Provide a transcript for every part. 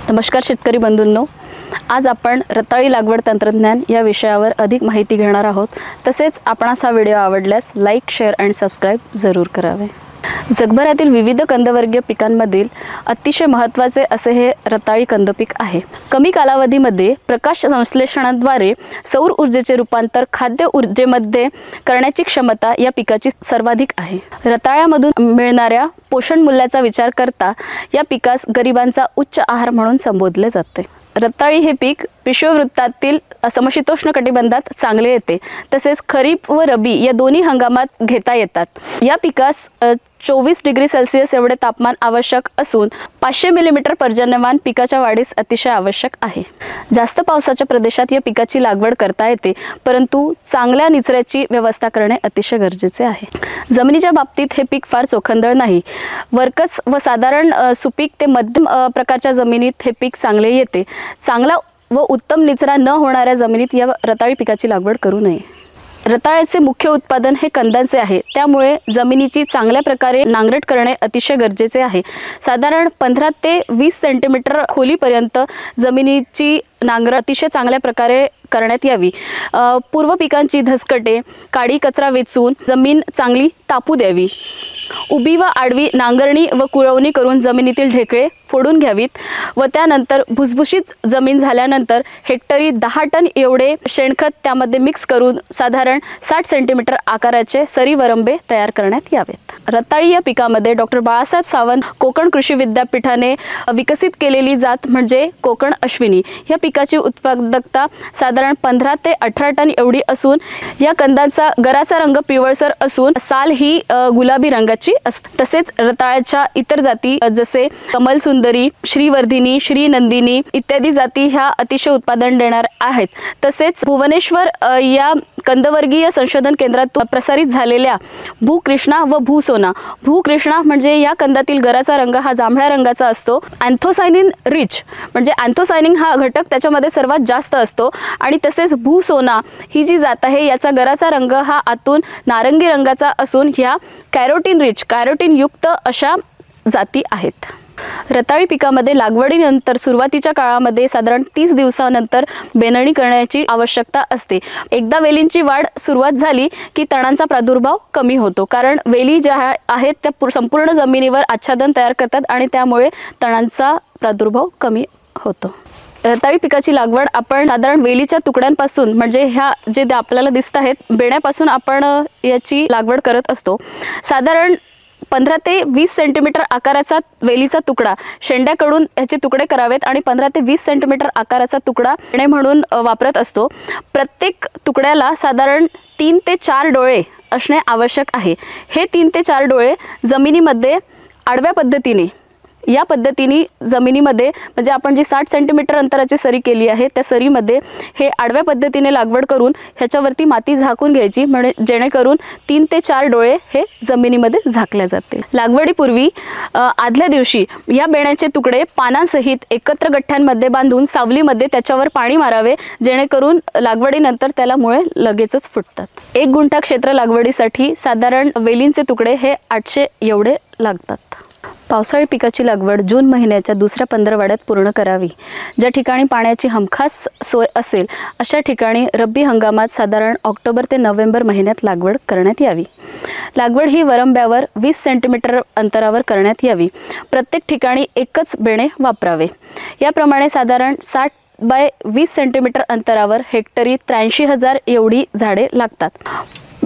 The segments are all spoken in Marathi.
नमस्कार शेतकरी बंधूंनो, आज आपण रताळी लागवड तंत्रज्ञान या विषयावर अधिक माहिती घेणार आहोत। तसेच आपणास हा व्हिडिओ आवडल्यास लाईक, शेअर आणि सबस्क्राइब जरूर करावे। जगभरातील विविध कंदवर्गीय पिकांमधील अतिशय महत्त्वाचे असे हे रताळी कंदपीक आहे। कमी कालावधीमध्ये प्रकाश संश्लेषणाद्वारे सौर ऊर्जेचे रूपांतर खाद्य ऊर्जेमध्ये करण्याची क्षमता या पिकाची सर्वाधिक आहे। रताळ्यामधून मिळणाऱ्या पोषण मूल्याचा विचार करता या पिकास गरिबांचा उच्च आहार म्हणून संबोधले जाते। रताळी हे पीक विषुववृत्तातील समशीतोष्ण कटिबंधात चांगले येते। तसेच खरीप व रबी या दोन्ही हंगामात घेता येतात। या पिकास 24 डिग्री सेल्सिअस एवढे तापमान आवश्यक असून 500 मिलीमीटर पर्जन्यमान पिकाच्या वाढीस अतिशय आवश्यक आहे। जास्त पावसाच्या प्रदेशात या पिकाची लागवड करता येते, परंतु चांगल्या निचऱ्याची व्यवस्था करणे अतिशय गरजेचे आहे। जमिनीच्या बाबतीत हे पीक फार चोखंदळ नाही। वरकस व साधारण सुपीक ते मध्यम प्रकारच्या जमिनीत हे पीक चांगले येते। चांगला व उत्तम निचरा न होणाऱ्या जमिनीत या रताळी पिकाची लागवड करू नये। रताळ्याचे मुख्य उत्पादन हे कंदांचे आहे, त्यामुळे जमिनीची चांगल्या प्रकारे नांगरट करणे अतिशय गरजेचे आहे। साधारण 15 ते 20 सेंटीमीटर खोलीपर्यंत जमिनीची नांगरट अतिशय चांगल्या प्रकारे करण्यात यावी। पूर्व पिकांची धसकटे काडी कचरा वेचून जमीन चांगली तापू द्यावी। उभी व आडवी नांगरणी व कुळवणी करून जमिनीतील ढेकळे फोडून घ्यावीत व त्यानंतर भुसभुशीत जमीन झाल्यानंतर हेक्टरी 10 टन एवढे शेणखत त्यामध्ये मिक्स करून साधारण 60 सेंटीमीटर आकाराचे सरी वरंबे तयार करण्यात यावेत। रताळी या पिकामध्ये डॉक्टर बाळासाहेब सावंत कोकण कृषी विद्यापीठाने विकसित केलेली जात म्हणजे कोकण अश्विनी। या पिकाची उत्पादकता साधारण 15 ते 18 टन एवढी असून या कंदाचा गराचा रंग पिवळसर असून साल ही गुलाबी रंगाची असते। तसेच रताळ्याच्या इतर जाती जसे कमल सुंदरी, श्रीवर्धिनी, श्रीनंदिनी इत्यादी जाती ह्या अतिशय उत्पादन देणार आहेत। तसेच भुवनेश्वर या कंदवर्गीय संशोधन केंद्रात प्रसारित झालेल्या भूकृष्णा व भूसोना, भूकृष्णा म्हणजे या कंदातील गराचा रंग हा जांभळ्या रंगाचा असतो। अँथोसायनिन रिच म्हणजे अँथोसायनिन हा घटक त्याच्यामध्ये सर्वात जास्त असतो आणि तसेच भूसोना ही जी जात आहे याचा गराचा रंग हा आतून नारंगी रंगाचा असून ह्या कॅरोटीन रिच, कॅरोटीन युक्त अशा जाती आहेत। रताळी पिकामध्ये लागवडीनंतर सुरुवातीच्या काळामध्ये साधारण 30 दिवसानंतर बेनणी करण्याची आवश्यकता असते। एकदा वेलींची वाढ सुरुवात झाली की तणांचा प्रादुर्भाव कमी होतो, कारण वेली ज्या आहेत त्या संपूर्ण जमिनीवर आच्छादन तयार करतात आणि त्यामुळे तणांचा प्रादुर्भाव कमी होतो। रताळी पिकाची लागवड आपण साधारण वेलीच्या तुकड्यांपासून म्हणजे ह्या जे आपल्याला दिसत आहेत बेण्यापासून आपण याची लागवड करत असतो। साधारण 15 ते 20 सेंटीमीटर आकाराचा वेलीचा तुकडा शेंड्याकडून याचे तुकडे करावेत आणि 15 ते 20 सेंटीमीटर आकाराचा तुकडा बेणे म्हणून वापरत असतो। प्रत्येक तुकड्याला साधारण 3 ते 4 डोळे असणे आवश्यक आहे। हे 3 ते 4 डोळे जमिनीमध्ये आडव्या पद्धतीने या पद्धतीने जमिनीमध्ये म्हणजे आपण जी 60 सेंटीमीटर अंतराची सरी केली आहे त्या सरीमध्ये हे आडव्या पद्धतीने लागवड करून ह्याच्यावरती माती झाकून घ्यायची, म्हणजे जेणेकरून 3 ते 4 डोळे हे जमिनीमध्ये झाकले जातील। लागवडीपूर्वी आदल्या दिवशी या बेण्याचे तुकडे पानांसहित एकत्र गठ्ठ्यांमध्ये बांधून सावलीमध्ये त्याच्यावर पाणी मारावे, जेणेकरून लागवडीनंतर त्याला मुळे लगेचच फुटतात। 1 गुंठा क्षेत्र लागवडीसाठी साधारण वेलींचे तुकडे हे 800 एवढे लागतात। पावसाळी पिकाची लागवड जून महिन्याच्या दुसऱ्या 15 पूर्ण करावी। ज्या ठिकाणी पाण्याची हमखास सोय असेल अशा ठिकाणी रब्बी हंगामात साधारण ऑक्टोबर ते नोव्हेंबर महिन्यात लागवड करण्यात यावी। लागवड ही वरंब्यावर 20 सेंटीमीटर अंतरावर करण्यात यावी। प्रत्येक ठिकाणी एकच बेणे वापरावे। याप्रमाणे साधारण 60 बाय 20 सेंटीमीटर अंतरावर हेक्टरी 83,000 एवढी झाडे लागतात।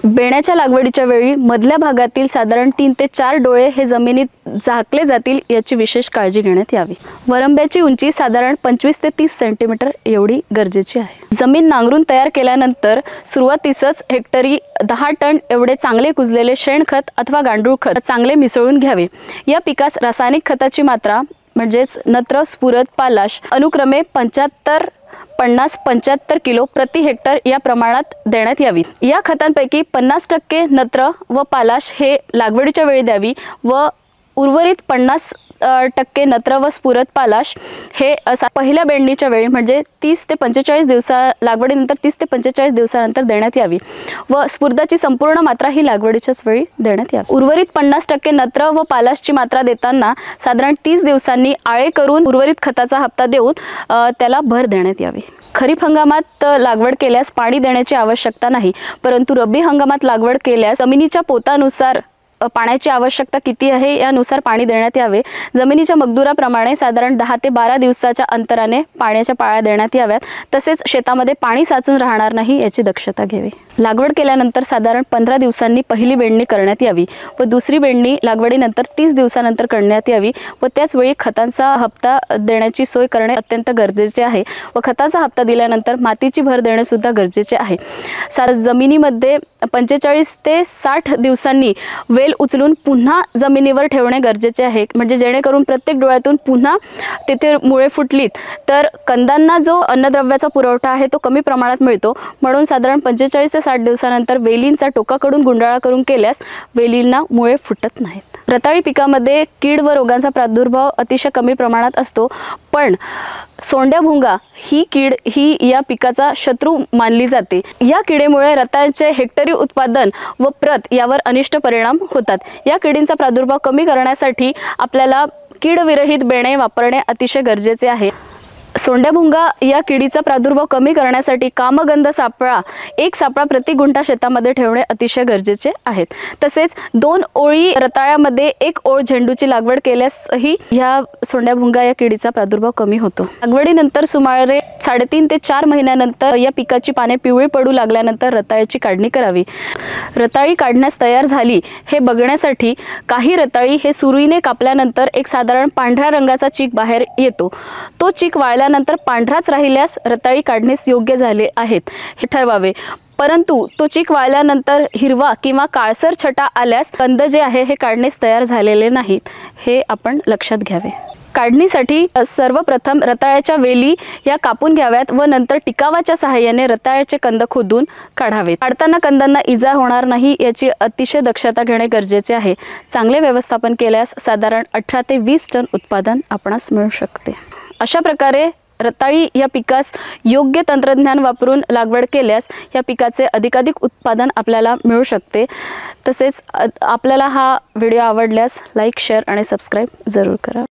बेण्याच्या लागवडीच्या वेळी मधल्या भागातील साधारण 3 ते 4 डोळे हे जमिनीत झाकले जातील याची विशेष काळजी घेण्यात यावी। वरंब्याची उंची साधारण 25 ते 30 सेंटीमीटर एवढी गरजेची आहे। जमीन नांगरून तयार केल्यानंतर सुरुवातीसच हेक्टरी 10 टन एवढे चांगले कुजलेले शेणखत अथवा गांडूळ खत चांगले मिसळून घ्यावे। या पिकास रासायनिक खताची मात्रा म्हणजेच नत्र, स्फुरद, पालाश अनुक्रमे 75, 50, 75 किलो प्रति हेक्टर या प्रमाणात देण्यात यावी। या खतांपैकी 50% नत्र व पालाश हे लागवडीच्या वेळी द्यावी व उर्वरित टक्के नत्र व स्फुरद पालाश हे पहिल्या बेंडणीच्या वेळी म्हणजे 30 ते 45 लागवडीनंतर 30 ते 45 दिवसानंतर देण्यात यावी व स्फुरदाची संपूर्ण मात्रा ही लागवडीच्याच वेळी देण्यात यावी। उर्वरित 50% नत्र व पालाशची मात्रा देताना साधारण 30 दिवसांनी आळे करून उर्वरित खताचा हप्ता देऊन त्याला भर देण्यात यावी। खरीप हंगामात लागवड केल्यास पाणी देण्याची आवश्यकता नाही, परंतु रब्बी हंगामात लागवड केल्यास जमिनीच्या पोतानुसार पाण्याची आवश्यकता किती आहे यानुसार पाणी देण्यात यावे। जमिनीच्या मगदुराप्रमाणे साधारण 10 ते 12 दिवसाच्या अंतराने पाण्याच्या पाळ्या देण्यात याव्यात। तसेच शेतामध्ये पाणी साचून राहणार नाही याची दक्षता घ्यावी। लागवड केल्यानंतर साधारण 15 दिवसांनी पहिली बेंडणी करण्यात यावी व दुसरी बेंडणी लागवडीनंतर 30 दिवसानंतर करण्यात यावी व त्याच वेळी खतांचा हप्ता देण्याची सोय करणे अत्यंत गरजेचे आहे व खताचा हप्ता दिल्यानंतर मातीची भर देणे सुद्धा गरजेचे आहे। जमिनीमध्ये 45 ते 60 दिवसांनी वेल उचलून पुन्हा जमिनीवर ठेवणे गरजेचे आहे, म्हणजे जेणेकरून प्रत्येक डोळ्यातून पुन्हा तिथे मुळे फुटलीत तर कंदांना जो अन्नद्रव्याचा पुरवठा आहे तो कमी प्रमाणात मिळतो। म्हणून साधारण 45 ते 60 दिवसानंतर वेलींचा टोकाकडून गुंडाळा करून केल्यास वेलींना मुळे फुटत नाहीत। रताळी पिकामध्ये कीड व रोगांचा प्रादुर्भाव अतिशय कमी प्रमाणात असतो, पण सोंड्या भुंगा ही कीड ही या पिकाचा शत्रू मानली जाते। या किडीमुळे रताळ्याचे हेक्टरी उत्पादन व प्रत यावर अनिष्ट परिणाम होतात। या किडींचा प्रादुर्भाव कमी करण्यासाठी आपल्याला कीडविरहित बेणे वापरणे अतिशय गरजेचे आहे। सोंड्याभुंगा या किडीचा प्रादुर्भाव कमी करण्यासाठी कामगंध सापळा 1 सापळा प्रति गुंठा शेतामध्ये ठेवणे अतिशय गरजेचे आहे। तसेच 2 ओळी रताळ्यामध्ये 1 ओळ झेंडूची लागवड केल्यासही ह्या सोंड्याभुंगा या किडीचा प्रादुर्भाव कमी होतो। लागवडीनंतर सुमारे 3.5 ते 4 महिन्यानंतर या पिकाची पाने पिवळी पडू लागल्यानंतर रताळ्याची काढणी करावी। रताळी काढण्यास तयार झाली हे बघण्यासाठी काही रताळी हे सुरीने कापल्यानंतर एक साधारण पांढऱ्या रंगाचा चीक बाहेर येतो। तो चीक वाळल्यानंतर पांढराच राहिल्यास रताळी काढण्यास योग्य झाले आहेत हे ठरवावे, परंतु तो चीक वाळल्यानंतर हिरवा किंवा काळसर छटा आल्यास कंद जे आहे हे काढण्यास तयार झालेले नाहीत हे आपण लक्षात घ्यावे। काढणीसाठी सर्वप्रथम रताळ्याच्या वेली या कापून घ्याव्यात व नंतर टिकावाच्या सहाय्याने रताळ्याचे कंद खोदून काढावेत। काढताना कंदांना इजा होणार नाही याची अतिशय दक्षता घेणे गरजेचे आहे। चांगले व्यवस्थापन केल्यास साधारण 18 ते 20 टन उत्पादन आपणास मिळू शकते। अशा प्रकारे रताळी या पिकास योग्य तंत्रज्ञान वापरून लागवड केल्यास या पिकाचे अधिकाधिक उत्पादन आपल्याला मिळू शकते। तसेच आपल्याला हा व्हिडिओ आवडल्यास लाईक, शेअर आणि सबस्क्राईब जरूर करा।